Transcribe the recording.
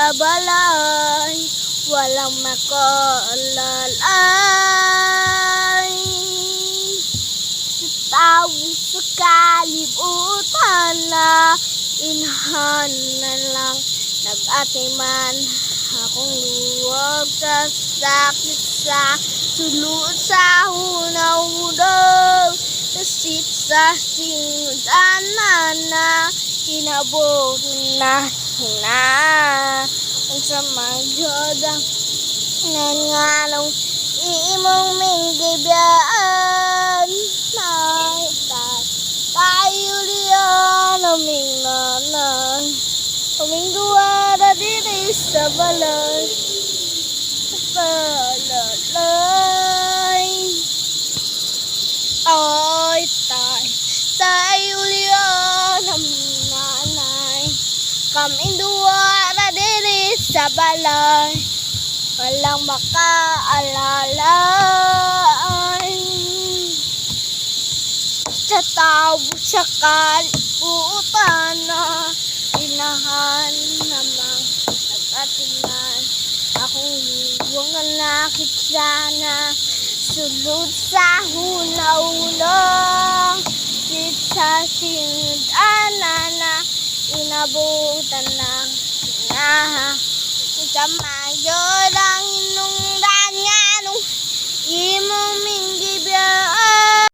sa balay, walang makalalay. Sa tao sa kalibutan na inhana lang nag-atiman. Akong luwag sa sakit sa sulod sa hunaw-hudaw. Nasit sa sindanan na inabot na ang sa magyodang nanganong imong minggibiyaan. Tayo liyan aming nanay, aming duwara diri sa balay. Ay, tayo liyan aming nanay, kaming duwara diri sa balay, walang makaalalay. Sa tao sa kalibutan na inahan namang nag-atiman. Akong luwang nakit sana sulod sa hunaw-hunaw. Sit sa sindanan na inabutan ng inaha. Sa mayo lang inong